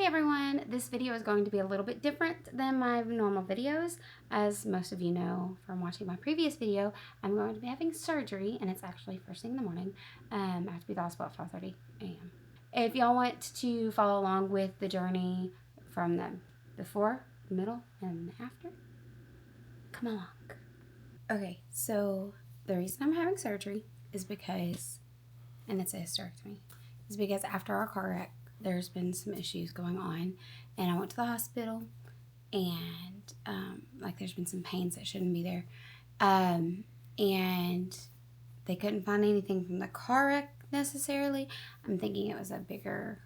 everyone, this video is going to be a little bit different than my normal videos. As most of you know from watching my previous video, I'm going to be having surgery, and it's actually first thing in the morning. I have to be at the hospital at 5:30 a.m. If y'all want to follow along with the journey from the before, middle, and after, come along. Okay, so the reason I'm having surgery is because, and it's a hysterectomy, is because after our car wreck, there's been some issues going on, and I went to the hospital, and there's been some pains that shouldn't be there, and they couldn't find anything from the car wreck necessarily. I'm thinking it was a bigger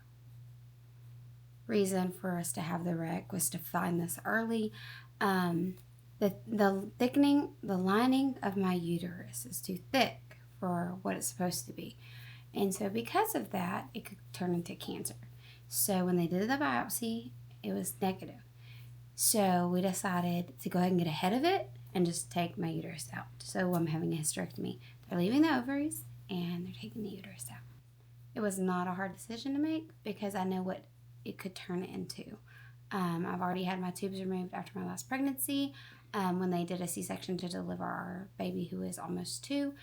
reason for us to have the wreck was to find this early. The thickening, the lining of my uterus is too thick for what it's supposed to be. And so because of that, it could turn into cancer. So when they did the biopsy, it was negative. So we decided to go ahead and get ahead of it and just take my uterus out. So I'm having a hysterectomy. They're leaving the ovaries and they're taking the uterus out. It was not a hard decision to make because I know what it could turn it into. I've already had my tubes removed after my last pregnancy when they did a C-section to deliver our baby who is almost 2.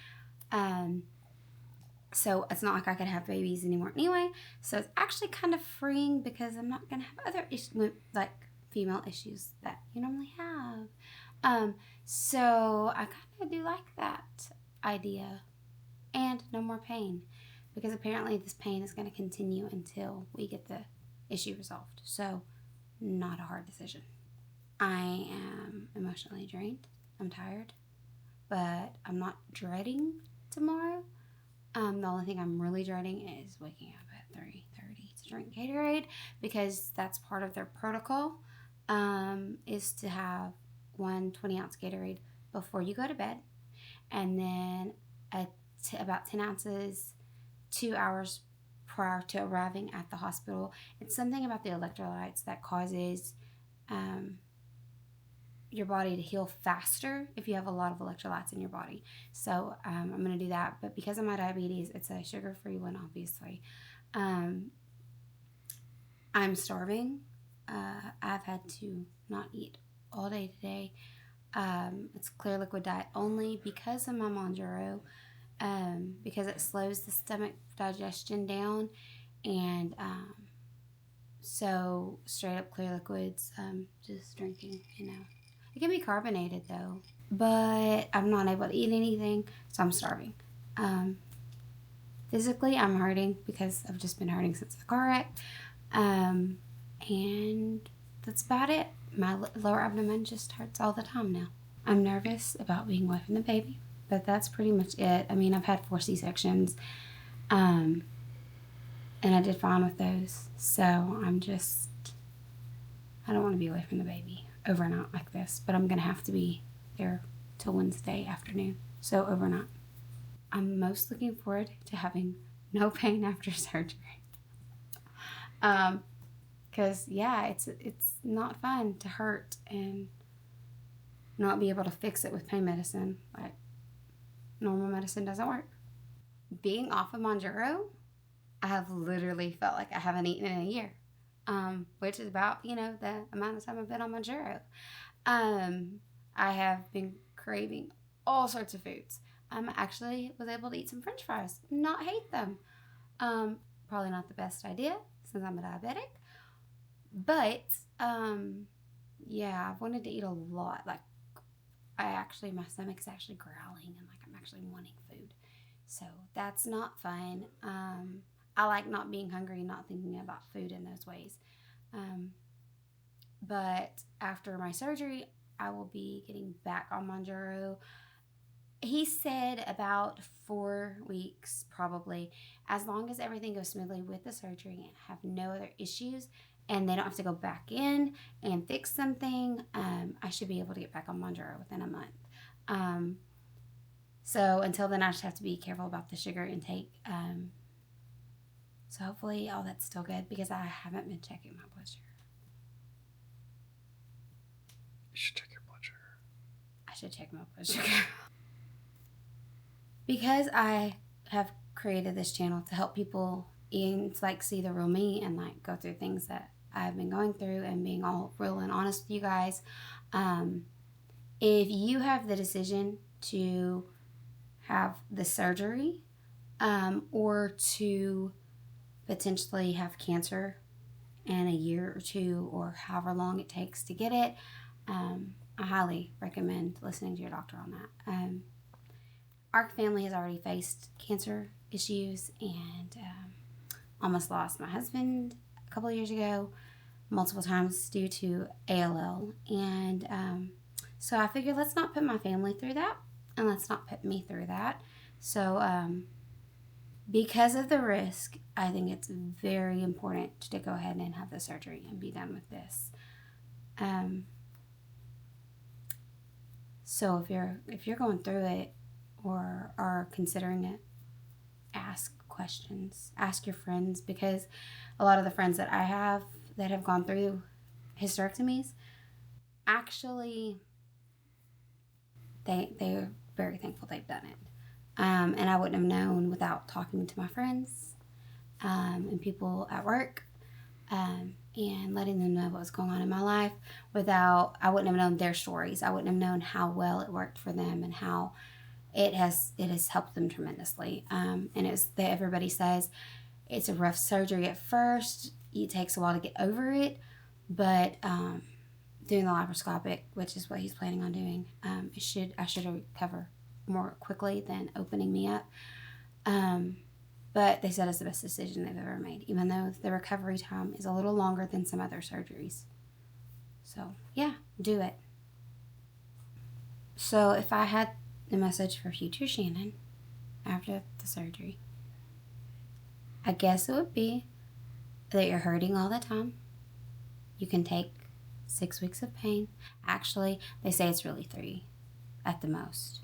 So it's not like I could have babies anymore anyway. So it's actually kind of freeing because I'm not going to have other issues, like female issues that you normally have. So I kind of do like that idea. And no more pain. Because apparently this pain is going to continue until we get the issue resolved. So not a hard decision. I am emotionally drained. I'm tired. But I'm not dreading tomorrow. The only thing I'm really dreading is waking up at 3:30 to drink Gatorade because that's part of their protocol, is to have one 20-ounce Gatorade before you go to bed, and then about 10 ounces 2 hours prior to arriving at the hospital. It's something about the electrolytes that causes your body to heal faster if you have a lot of electrolytes in your body. So I'm going to do that. But because of my diabetes, it's a sugar-free one, obviously. I'm starving. I've had to not eat all day today. It's clear liquid diet only because of my Mounjaro, because it slows the stomach digestion down. And so straight up clear liquids, just drinking, It can be carbonated though, but I'm not able to eat anything, so I'm starving. Physically, I'm hurting because I've just been hurting since the car wreck, and that's about it. My lower abdomen just hurts all the time now. I'm nervous about being away from the baby, but that's pretty much it. I mean, I've had 4 C-sections, and I did fine with those, so I don't want to be away from the baby overnight like this, but I'm going to have to be there till Wednesday afternoon, so overnight. I'm most looking forward to having no pain after surgery. Because, it's not fun to hurt and not be able to fix it with pain medicine. Like, normal medicine doesn't work. Being off of Mounjaro, I have literally felt like I haven't eaten in a year. Which is about, the amount of time I've been on Mounjaro. I have been craving all sorts of foods. I actually was able to eat some French fries, not hate them. Probably not the best idea since I'm a diabetic. But, I've wanted to eat a lot. Like, my stomach's actually growling and I'm actually wanting food. So that's not fun. I like not being hungry and not thinking about food in those ways. But after my surgery, I will be getting back on Mounjaro. He said about 4 weeks, probably, as long as everything goes smoothly with the surgery and have no other issues, and they don't have to go back in and fix something, I should be able to get back on Mounjaro within a month. So until then, I just have to be careful about the sugar intake. So hopefully all that's still good because I haven't been checking my blood sugar. You should check your blood sugar. I should check my blood sugar. Because I have created this channel to help people see the real me and go through things that I've been going through and being all real and honest with you guys. If you have the decision to have the surgery or to potentially have cancer in a year or two or however long it takes to get it, I highly recommend listening to your doctor on that. Our family has already faced cancer issues and almost lost my husband a couple of years ago, multiple times due to ALL. And so I figured, let's not put my family through that, and let's not put me through that. So because of the risk, I think it's very important to go ahead and have the surgery and be done with this. So if you're going through it or are considering it, ask questions. Ask your friends, because a lot of the friends that I have that have gone through hysterectomies, actually, they're very thankful they've done it. And I wouldn't have known without talking to my friends and people at work and letting them know what was going on in my life. I wouldn't have known their stories. I wouldn't have known how well it worked for them and how it has helped them tremendously. And it's that everybody says it's a rough surgery at first. It takes a while to get over it, but doing the laparoscopic, which is what he's planning on doing, I should recover more quickly than opening me up. But they said it's the best decision they've ever made, even though the recovery time is a little longer than some other surgeries. So yeah, do it. So if I had a message for future Shannon after the surgery, I guess it would be that you're hurting all the time. You can take 6 weeks of pain. Actually, they say it's really 3 at the most.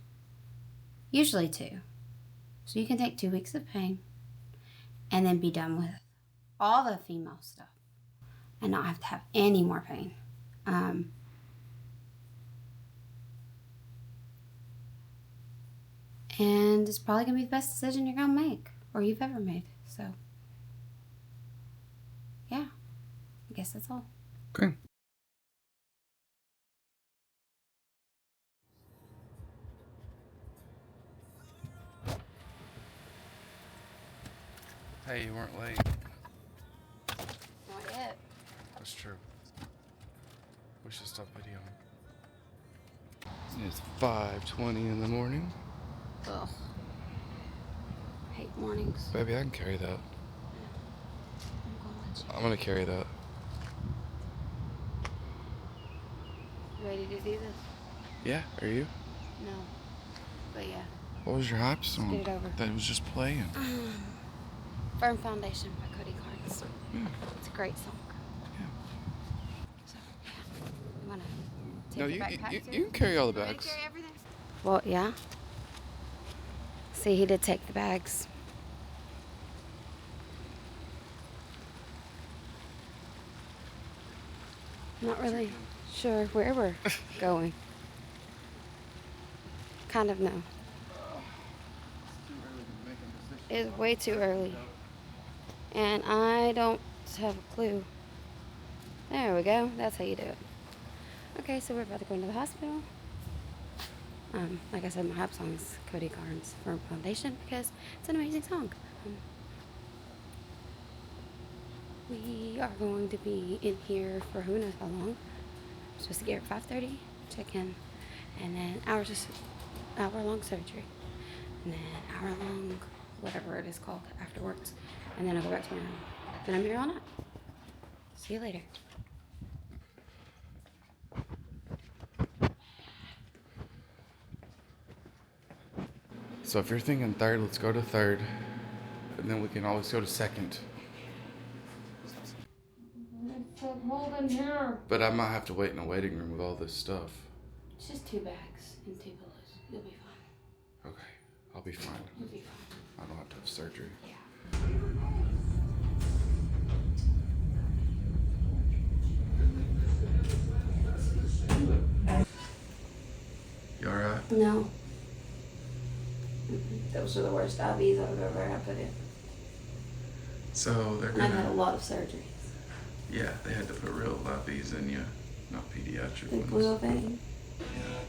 Usually 2. So you can take 2 weeks of pain and then be done with all the female stuff and not have to have any more pain. And it's probably going to be the best decision you're going to make or you've ever made. So, yeah, I guess that's all. Okay. Hey, you weren't late. Not yet. That's true. We should stop videoing. It's 5:20 in the morning. Ugh. I hate mornings. Baby, I can carry that. I'm gonna carry that. You ready to do this? Yeah, are you? No. But yeah. What was your hype song? Get it over. That was just playing. Firm Foundation by Cody Carnes. Yeah. It's a great song. Yeah. So, yeah. You want to take No, your you backpack too? can carry all the You want me bags. to carry everything? Well, yeah. See, he did take the bags. Not really sure where we're going. Kind of no. It's way too early. And I don't have a clue. There we go. That's how you do it. Okay, so we're about to go into the hospital. Like I said, my hype song is Cody Carnes' Firm Foundation because it's an amazing song. We are going to be in here for who knows how long. I'm supposed to get here at 5:30, check in, and then hour-long surgery, and then hour-long whatever it is called afterwards, and then I'll go back to my room. Then I'm here all night. See you later. So if you're thinking 3rd, let's go to 3rd, and then we can always go to 2nd. It's so cold in here. But I might have to wait in a waiting room with all this stuff. It's just 2 bags and 2 pillows. You'll be fine. Okay, I'll be fine. You'll be fine. I don't have to have surgery. Yeah. You alright? No. Those are the worst IVs I've ever had put in. So they're And I've had a gonna. lot of surgeries. Yeah, they had to put real lappies in you, not pediatric Like ones. blue vein. Yeah,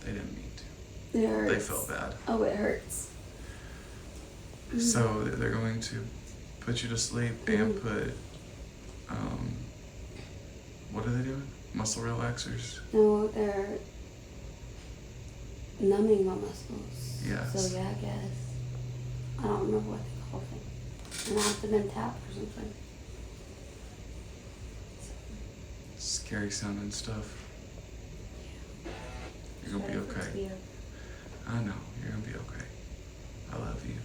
they didn't mean to. It hurts. They felt bad. Oh, it hurts. So they're going to put you to sleep and put, what are they doing? Muscle relaxers? No, they're numbing my muscles. Yes. So yeah, I guess. I don't remember what they call it. An abdomen tap or something. Scary sounding stuff. You're gonna be okay. I know, you're gonna be okay. I love you.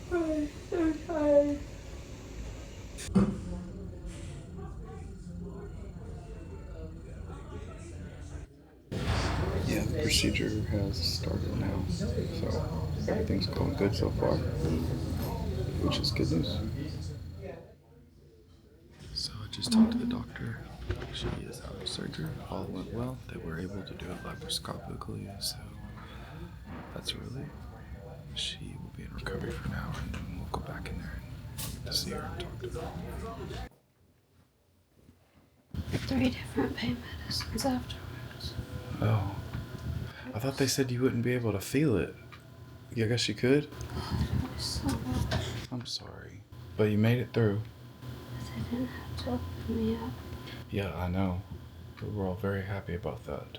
I'm so tired. Yeah, the procedure has started now, so everything's going good so far, which is good news. So I just talked to the doctor. She is out of surgery. All went well. They were able to do it laparoscopically, so that's a relief. She will be in recovery for now, and then we'll go back in there and get to see her and talk to her. 3 different pain medicines afterwards. Oh, I thought they said you wouldn't be able to feel it. Yeah, I guess you could. It was so bad. I'm sorry, but you made it through. They didn't have to open me up. Yeah, I know. We were all very happy about that.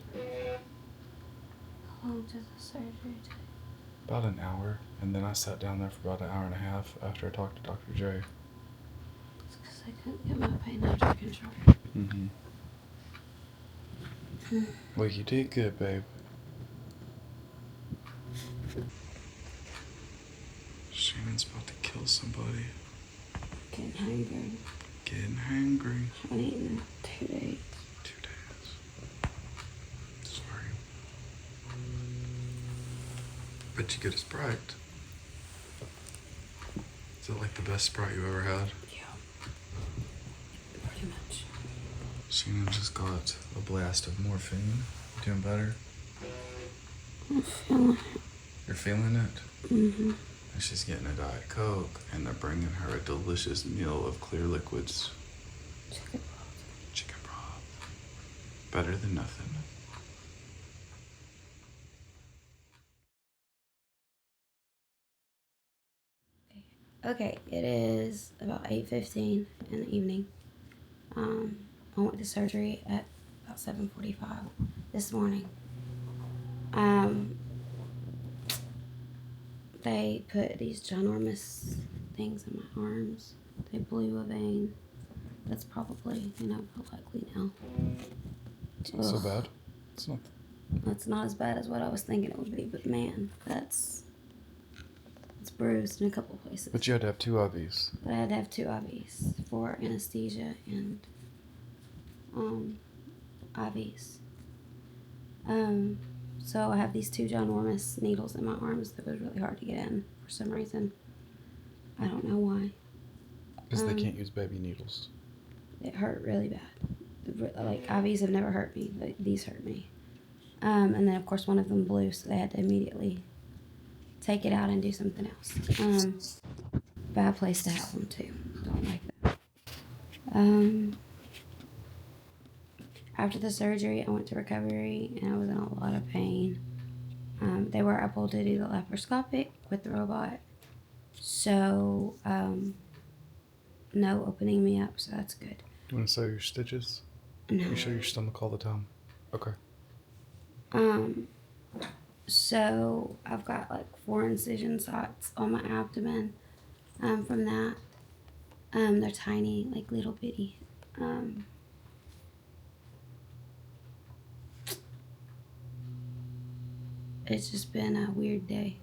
How long did the surgery take? About an hour, and then I sat down there for about an hour and a half after I talked to Dr. J. It's because I couldn't get my pain under control. Mm-hmm. Well, you did good, babe. Shannon's about to kill somebody. Getting hungry. Getting hangry. I haven't eaten in 2 days. 2 days. Sorry. Bet you get a Sprite. Is it like the best Sprite you ever had? Yeah. Pretty much. Shannon just got a blast of morphine. You doing better? I'm feeling it. You're feeling it? Mm-hmm. And she's getting a Diet Coke, and they're bringing her a delicious meal of clear liquids. Chicken broth. Chicken broth. Better than nothing. Okay, it is about 8:15 in the evening. I went to surgery at about 7:45 this morning. They put these ginormous things in my arms. They blew a vein. That's probably, likely now. It's not so bad. It's not as bad as what I was thinking it would be, but man, it's bruised in a couple places. But you had to have 2 IVs. But I had to have 2 IVs for anesthesia and IVs. So I have these 2 ginormous needles in my arms that was really hard to get in for some reason. I don't know why. Because they can't use baby needles. It hurt really bad. Like, IVs have never hurt me. Like, these hurt me. And then, of course, one of them blew, so they had to immediately take it out and do something else. Bad place to have them, too. Don't like that. After the surgery, I went to recovery, and I was in a lot of pain. They were able to do the laparoscopic with the robot. So, no opening me up, so that's good. You want to sew your stitches? No. You show your stomach all the time? Okay. So I've got like 4 incision sites on my abdomen, from that. They're tiny, like little bitty. It's just been a weird day.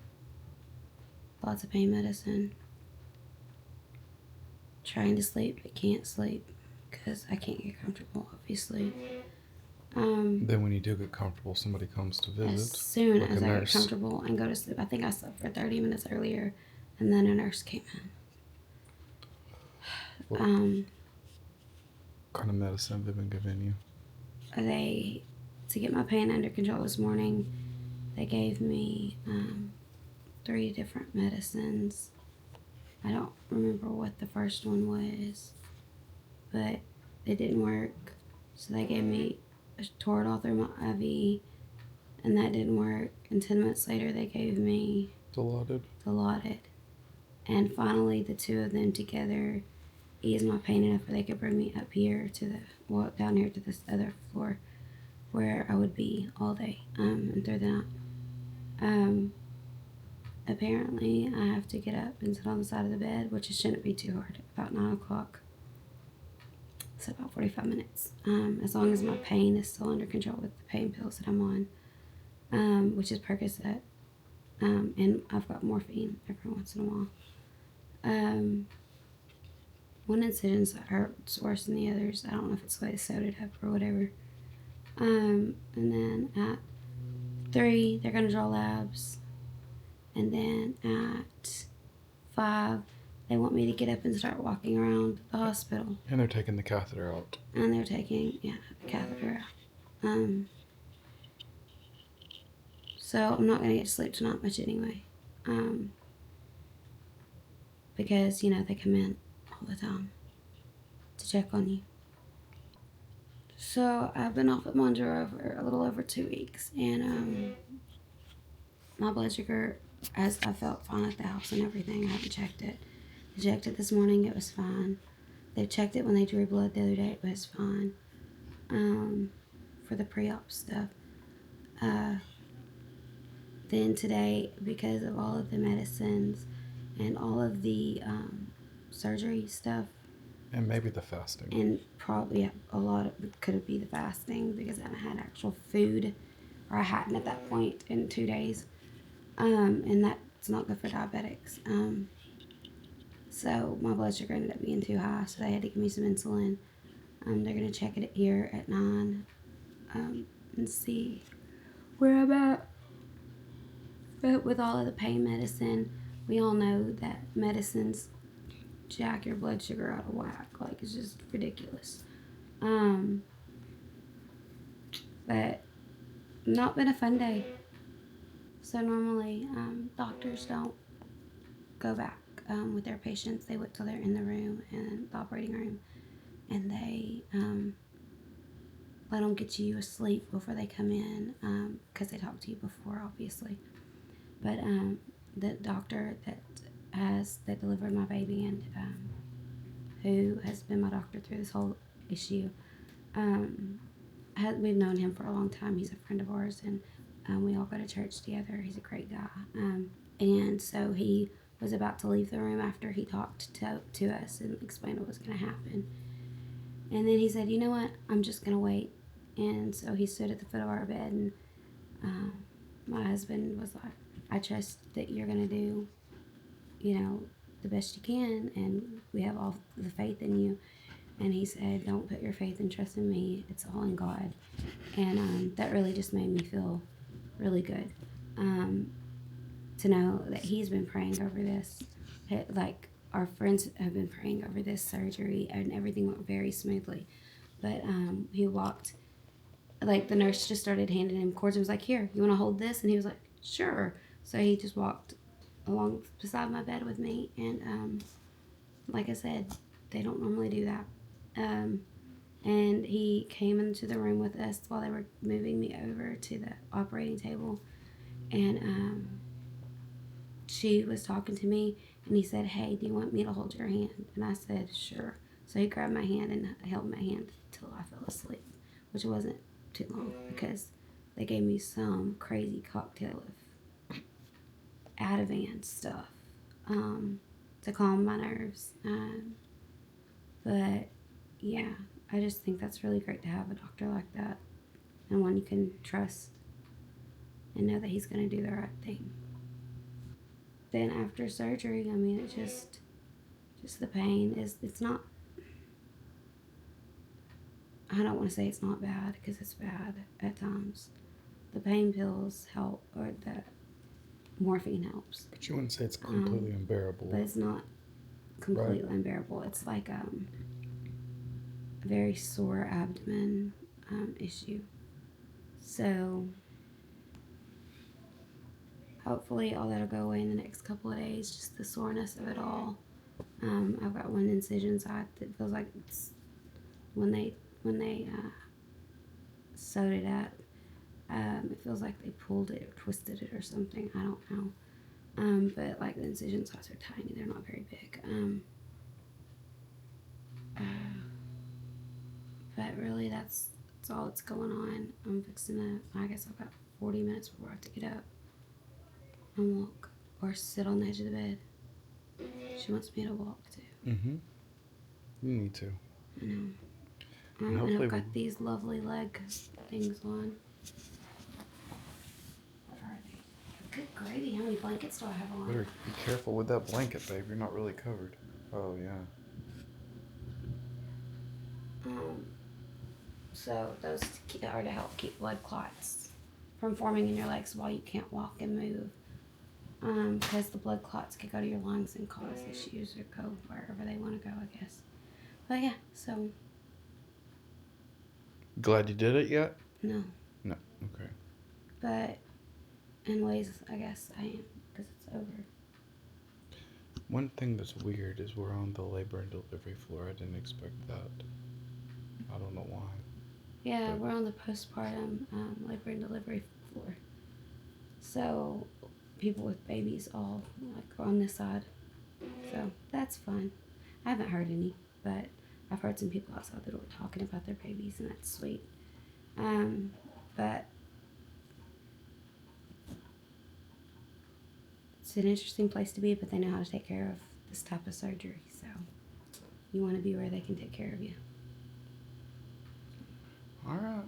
Lots of pain medicine. Trying to sleep, but can't sleep because I can't get comfortable, obviously. Then when you do get comfortable, somebody comes to visit. As soon like as a I nurse. get comfortable and go to sleep. I think I slept for 30 minutes earlier, and then a nurse came in. What kind of medicine have they been giving you? To get my pain under control this morning, They gave me 3 different medicines. I don't remember what the first one was, but it didn't work. So they gave me a Toradol through my IV, and that didn't work. And 10 minutes later, they gave me Dilaudid. And finally, the 2 of them together eased my pain enough where they could bring me up here to down here to this other floor where I would be all day and through the night. Apparently, I have to get up and sit on the side of the bed, which shouldn't be too hard. About 9 o'clock. So about 45 minutes. As long as my pain is still under control with the pain pills that I'm on, which is Percocet. And I've got morphine every once in a while. One incision hurts worse than the others. I don't know if it's the way they sewed it up or whatever. And then at 3, they're going to draw labs. And then at 5, they want me to get up and start walking around the hospital. And they're taking the catheter out. And they're taking, the catheter out. So I'm not going to get to sleep tonight much anyway. Because, they come in all the time to check on you. So I've been off at Mounjaro for a little over 2 weeks. And my blood sugar, as I felt fine at the house and everything, I haven't checked it. I checked it this morning, it was fine. They checked it when they drew blood the other day, it was fine. For the pre-op stuff. Then today, because of all of the medicines and all of the surgery stuff. And maybe the fasting. And probably a lot of it could be the fasting because I haven't had actual food, or I hadn't at that point in 2 days. And that's not good for diabetics. So my blood sugar ended up being too high, so they had to give me some insulin. They're going to check it here at 9 and see where I'm at. But with all of the pain medicine, we all know that medicines jack your blood sugar out of whack. Like, it's just ridiculous. But not been a fun day. So normally, doctors don't go back with their patients. They wait till they're in the room, and the operating room, and they let them get you asleep before they come in, because they talk to you before, obviously. But the doctor that delivered my baby and who has been my doctor through this whole issue, we've known him for a long time. He's a friend of ours, and we all go to church together. He's a great guy. And so he was about to leave the room after he talked to us and explained what was going to happen. And then he said, you know what, I'm just going to wait. And so he stood at the foot of our bed, and my husband was like, I trust that you're going to do, the best you can, and we have all the faith in you. And he said, don't put your faith and trust in me. It's all in God. And that really just made me feel really good. To know that he's been praying over this. Like, our friends have been praying over this surgery, and everything went very smoothly. But he walked, like, the nurse just started handing him cords and was like, here, you want to hold this? And he was like, sure. So he just walked along beside my bed with me. And like I said, they don't normally do that. And he came into the room with us while they were moving me over to the operating table. And she was talking to me, and he said, hey, do you want me to hold your hand? And I said, sure. So he grabbed my hand and held my hand till I fell asleep, which wasn't too long because they gave me some crazy cocktail of Ativan stuff to calm my nerves. But yeah, I just think that's really great to have a doctor like that, and one you can trust and know that he's going to do the right thing. Then after surgery, I mean, it just the pain it's not, I don't want to say it's not bad, because it's bad at times. The pain pills help, or the morphine helps. But you wouldn't say it's completely unbearable. But it's not completely unbearable. It's like a very sore abdomen issue. So hopefully all that'll go away in the next couple of days, just the soreness of it all. I've got one incision site that feels like it's when they sewed it up. It feels like they pulled it or twisted it or something. I don't know. But like the incision sites are tiny; they're not very big. But really, that's all that's going on. I'm fixing to. I guess I've got 40 minutes before I have to get up and walk or sit on the edge of the bed. She wants me to walk too. Mm-hmm. You need to. I know. And I've got these lovely leg things on. What are they? Good gravy. How many blankets do I have on? Better be careful with that blanket, babe. You're not really covered. Oh, yeah. So those are to help keep blood clots from forming in your legs while you can't walk and move. Because the blood clots could go to your lungs and cause issues or go wherever they want to go, I guess. But yeah, so. Glad you did it yet? No. No. Okay. But in ways, I guess I am, because it's over. One thing that's weird is we're on the labor and delivery floor. I didn't expect that. I don't know why. Yeah, we're on the postpartum labor and delivery floor. So people with babies all like are on this side. So that's fun. I haven't heard any, but I've heard some people outside the door talking about their babies, and that's sweet. But it's an interesting place to be, but they know how to take care of this type of surgery. So you want to be where they can take care of you. All right.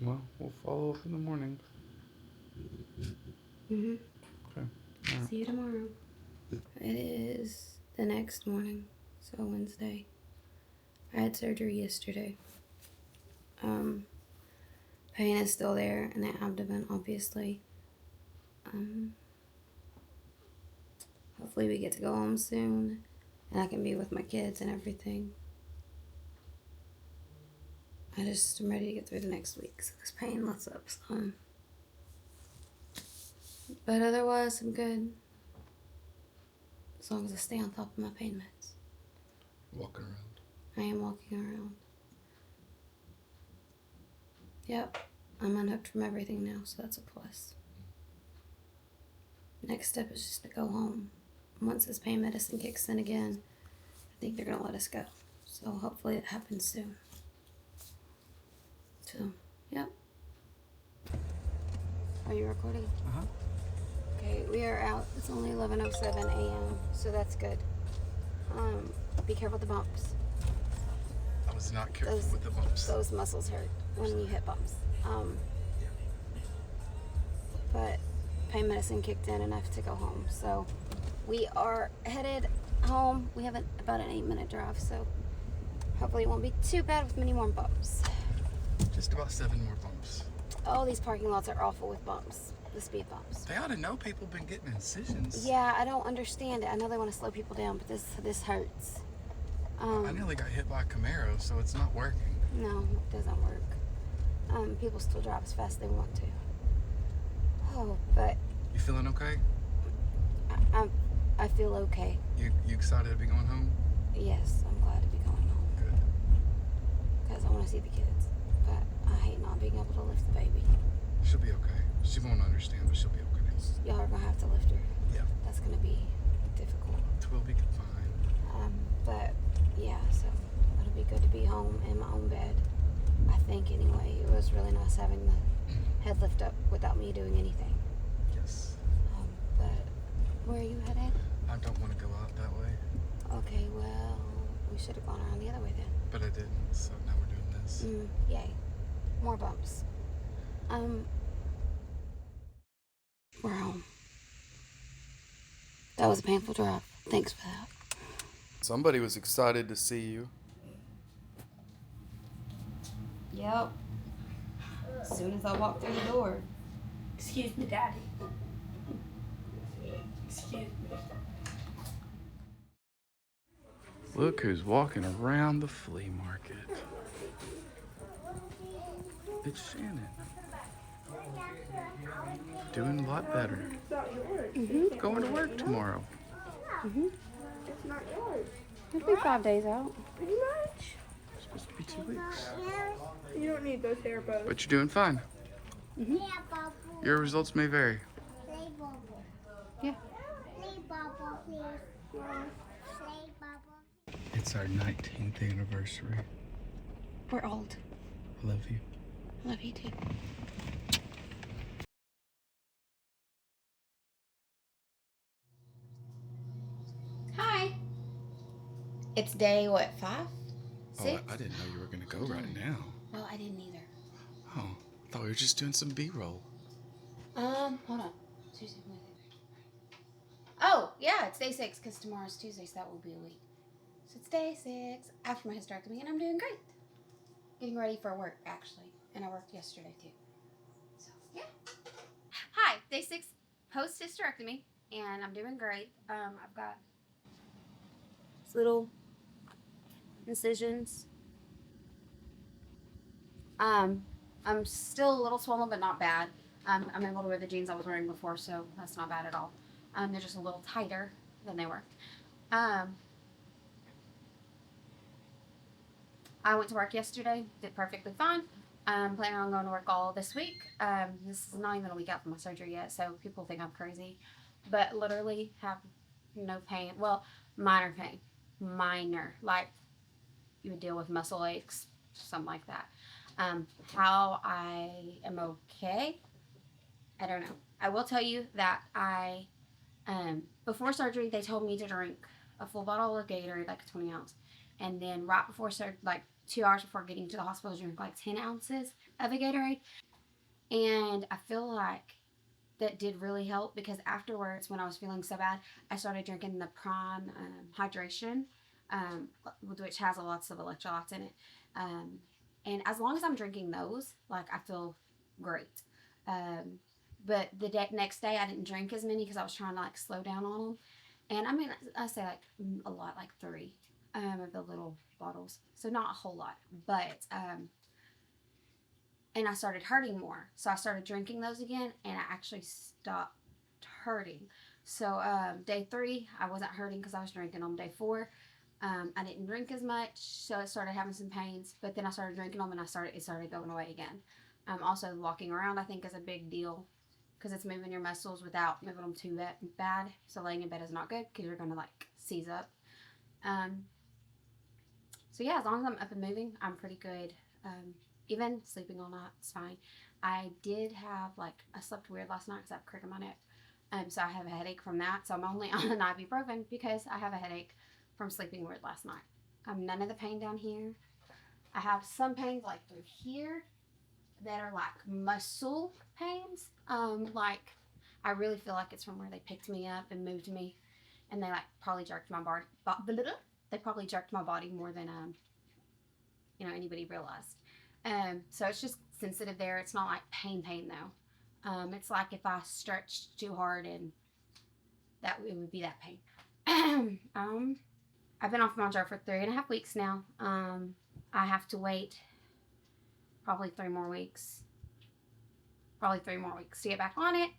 Well, we'll follow up in the morning. Mm-hmm. Okay. All right. See you tomorrow. It is the next morning, so Wednesday. I had surgery yesterday. Pain is still there in the abdomen, obviously. Hopefully we get to go home soon, and I can be with my kids and everything. I just am ready to get through the next week, so this pain lets up some. But otherwise, I'm good. As long as I stay on top of my pain meds. Walking around. I am walking around. Yep, I'm unhooked from everything now, so that's a plus. Next step is just to go home. Once this pain medicine kicks in again, I think they're gonna let us go. So hopefully it happens soon. So, yep. Are you recording? Uh-huh. Okay, we are out. It's only 11:07 a.m., so that's good. Be careful with the bumps. I was not careful with the bumps. Those muscles hurt when you hit bumps. But pain medicine kicked in enough to go home. So we are headed home. We have about an 8-minute drive, so hopefully it won't be too bad with many more bumps. Just about 7 more bumps. Oh, these parking lots are awful with bumps. The speed bumps. They ought to know people been getting incisions. Yeah, I don't understand it. I know they want to slow people down, but this hurts. I nearly got hit by a Camaro, so it's not working. No, it doesn't work. People still drive as fast as they want to. Oh, but You feeling okay? I feel okay. You excited to be going home? Yes, I'm glad to be going home. Good. Because I want to see the kids. But I hate not being able to lift the baby. She'll be okay. She won't understand, but she'll be okay. Y'all are going to have to lift her. Yeah. That's going to be difficult. It will be fine. But yeah, so it'll be good to be home in my own bed. I think anyway. It was really nice having the head lift up without me doing anything. Yes. But where are you headed? I don't want to go out that way. Okay, well, we should have gone around the other way then. But I didn't, so now we're doing this. Yay. More bumps. We're home. That was a painful drive. Thanks for that. Somebody was excited to see you. Yep. As soon as I walked through the door. Excuse me, Daddy. Excuse me. Look who's walking around the flea market. It's Shannon. Doing a lot better. going to work tomorrow. Mm-hmm. It's not yours. It'll be 5 days out. Pretty much. It's supposed to be 2 weeks. You don't need those hair bows. But you're doing fine. Mm-hmm. Your results may vary. Yeah. It's our 19th anniversary. We're old. I love you. Love you too. Hi. It's day, what, 5? 6? Oh, I didn't know you were going to go right now. Well, I didn't either. Oh, I thought we were just doing some B-roll. Hold on. Tuesday, Wednesday. Oh, yeah, it's day 6 because tomorrow's Tuesday, so that will be a week. So it's day 6 after my hysterectomy, and I'm doing great. Getting ready for work, actually. And I worked yesterday, too. So, yeah. Hi, day 6 post-hysterectomy, and I'm doing great. I've got these little incisions. I'm still a little swollen, but not bad. I'm able to wear the jeans I was wearing before, so that's not bad at all. They're just a little tighter than they were. I went to work yesterday, did perfectly fine. Planning on going to work all this week. This is not even a week out from my surgery yet, so people think I'm crazy. But literally have no pain. Well, minor pain. Minor. Like you would deal with muscle aches, something like that. How I am okay, I don't know. I will tell you that before surgery, they told me to drink a full bottle of Gatorade, like a 20 ounce. And then right before surgery, like 2 hours before getting to the hospital, drink like 10 ounces of a Gatorade. And I feel like that did really help because afterwards, when I was feeling so bad, I started drinking the Prime hydration, which has lots of electrolytes in it. And as long as I'm drinking those, like I feel great. But the next day I didn't drink as many because I was trying to like slow down on them. And I mean, I say like a lot, like 3 of the little bottles. So not a whole lot, but, and I started hurting more. So I started drinking those again and I actually stopped hurting. So day 3, I wasn't hurting because I was drinking them. Day 4, I didn't drink as much, so I started having some pains. But then I started drinking them, and it started going away again. Also, walking around I think is a big deal because it's moving your muscles without moving them too bad. So laying in bed is not good because you're gonna like seize up. So yeah, as long as I'm up and moving, I'm pretty good. Even sleeping all night, it's fine. I did have I slept weird last night because I have a crick in my neck. So I have a headache from that. So I'm only on an ibuprofen because I have a headache from sleeping weird last night. None of the pain down here. I have some pains like through here that are like muscle pains. Like I really feel like it's from where they picked me up and moved me, and they like probably jerked my body. They probably jerked my body more than anybody realized. So it's just sensitive there. It's not like pain though. It's like if I stretched too hard and it would be that pain. I've been off Mounjaro for 3.5 weeks now. I have to wait probably 3 more weeks. To get back on it.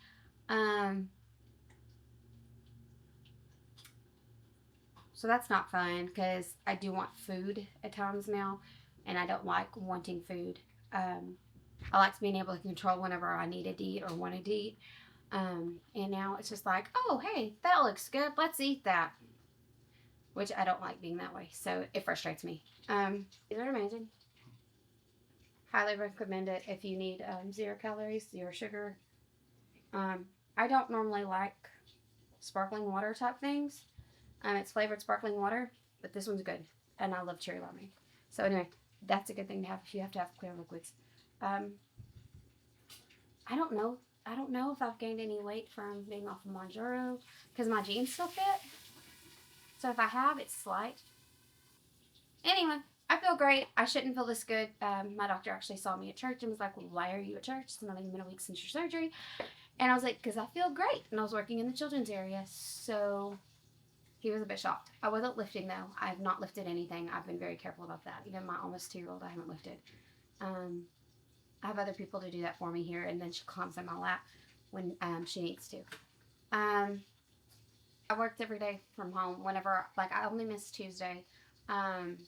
So that's not fun because I do want food at times now, and I don't like wanting food. I like being able to control whenever I need to eat or wanted to eat. And now it's just like, oh, hey, that looks good. Let's eat that. Which I don't like being that way. So it frustrates me. These are amazing. Highly recommend it if you need 0 calories, 0 sugar. I don't normally like sparkling water type things. It's flavored sparkling water, but this one's good. And I love cherry limeade. So anyway, that's a good thing to have if you have to have clear liquids. I don't know. I don't know if I've gained any weight from being off of Mounjaro because my jeans still fit. So if I have, it's slight. Anyway, I feel great. I shouldn't feel this good. My doctor actually saw me at church and was like, well, why are you at church? It's not even been a week since your surgery. And I was like, because I feel great. And I was working in the children's area. So he was a bit shocked. I wasn't lifting though. I have not lifted anything. I've been very careful about that. Even my almost 2-year-old, I haven't lifted. I have other people to do that for me here. And then she climbs in my lap when she needs to. I worked every day from home whenever, like, I only missed Tuesday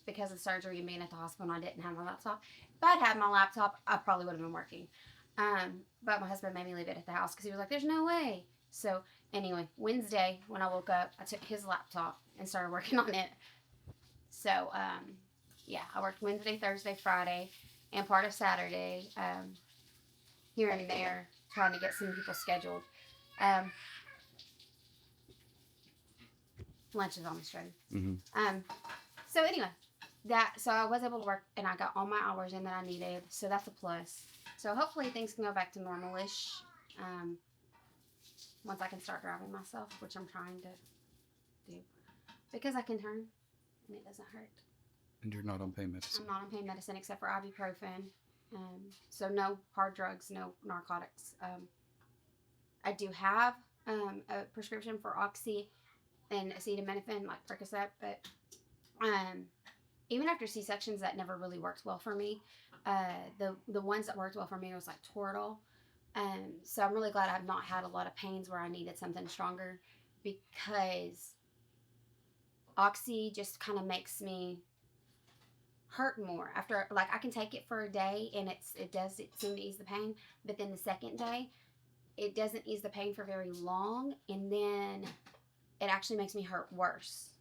because of surgery and being at the hospital. And I didn't have my laptop. If I'd had my laptop, I probably would have been working. But my husband made me leave it at the house because he was like, there's no way. So anyway, Wednesday when I woke up, I took his laptop and started working on it. So yeah, I worked Wednesday, Thursday, Friday, and part of Saturday here and there trying to get some people scheduled. Lunch is almost ready. Mm-hmm. So anyway, so I was able to work and I got all my hours in that I needed. So that's a plus. So hopefully things can go back to normal-ish once I can start driving myself, which I'm trying to do because I can turn and it doesn't hurt. And you're not on pain medicine? I'm not on pain medicine except for ibuprofen. So no hard drugs, no narcotics. I do have a prescription for oxy and acetaminophen, like Percocet, but even after C-sections, that never really worked well for me. The ones that worked well for me was like Toradol. So I'm really glad I've not had a lot of pains where I needed something stronger, because oxy just kind of makes me hurt more after, like, I can take it for a day and it does seem to ease the pain, but then the second day it doesn't ease the pain for very long, and then it actually makes me hurt worse.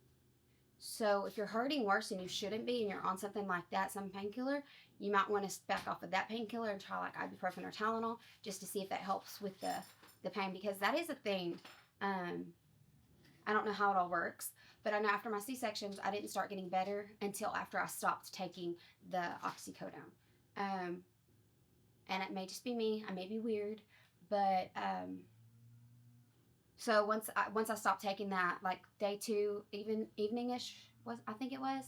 So if you're hurting worse and you shouldn't be, and you're on something like that, some painkiller, you might want to back off of that painkiller and try like ibuprofen or Tylenol just to see if that helps with the pain, because that is a thing. I don't know how it all works, but I know after my C-sections, I didn't start getting better until after I stopped taking the oxycodone. And it may just be me. I may be weird, but so once I stopped taking that, like day 2, evening-ish I think it was.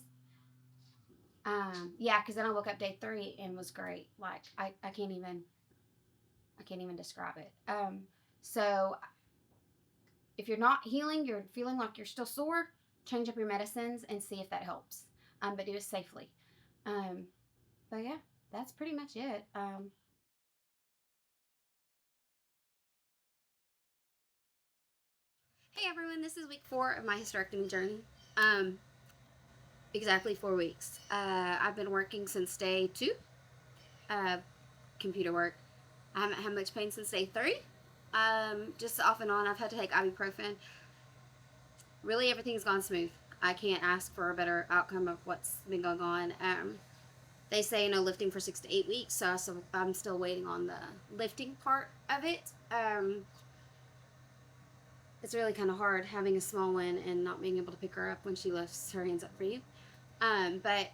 Yeah, because then I woke up day 3 and was great. Like I can't even describe it. So if you're not healing, you're feeling like you're still sore, change up your medicines and see if that helps. But do it safely. But yeah, that's pretty much it. Hey everyone, this is week 4 of my hysterectomy journey. Exactly 4 weeks. I've been working since day 2. Computer work. I haven't had much pain since day 3. Just off and on, I've had to take ibuprofen. Really, everything's gone smooth. I can't ask for a better outcome of what's been going on. They say no lifting for 6 to 8 weeks, so I'm still waiting on the lifting part of it. It's really kind of hard having a small one and not being able to pick her up when she lifts her hands up for you. But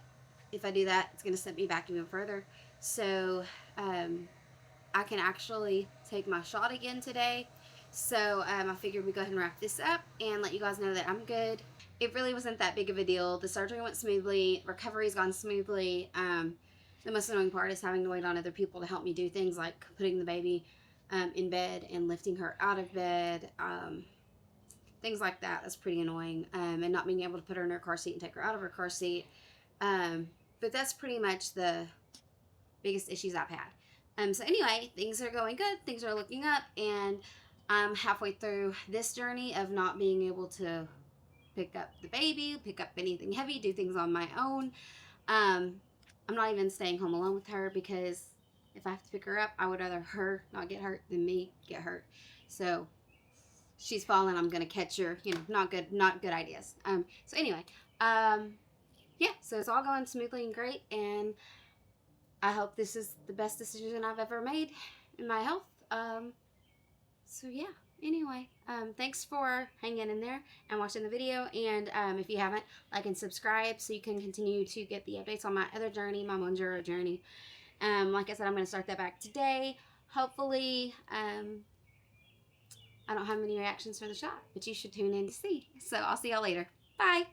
if I do that, it's going to set me back even further. So I can actually take my shot again today. So I figured we'd go ahead and wrap this up and let you guys know that I'm good. It really wasn't that big of a deal. The surgery went smoothly. Recovery's gone smoothly. The most annoying part is having to wait on other people to help me do things like putting the baby in bed and lifting her out of bed. Things like that. That's pretty annoying. And not being able to put her in her car seat and take her out of her car seat. But that's pretty much the biggest issues I've had. So anyway, things are going good. Things are looking up. And I'm halfway through this journey of not being able to pick up the baby, pick up anything heavy, do things on my own. I'm not even staying home alone with her, because if I have to pick her up, I would rather her not get hurt than me get hurt. So she's falling, I'm gonna catch her. You know, not good ideas. So anyway, yeah. So it's all going smoothly and great, and I hope this is the best decision I've ever made in my health. So yeah. Anyway, thanks for hanging in there and watching the video. And if you haven't, like and subscribe so you can continue to get the updates on my other journey, my Mounjaro journey. Like I said, I'm going to start that back today. Hopefully, I don't have many reactions for the shot, but you should tune in to see. So I'll see y'all later. Bye.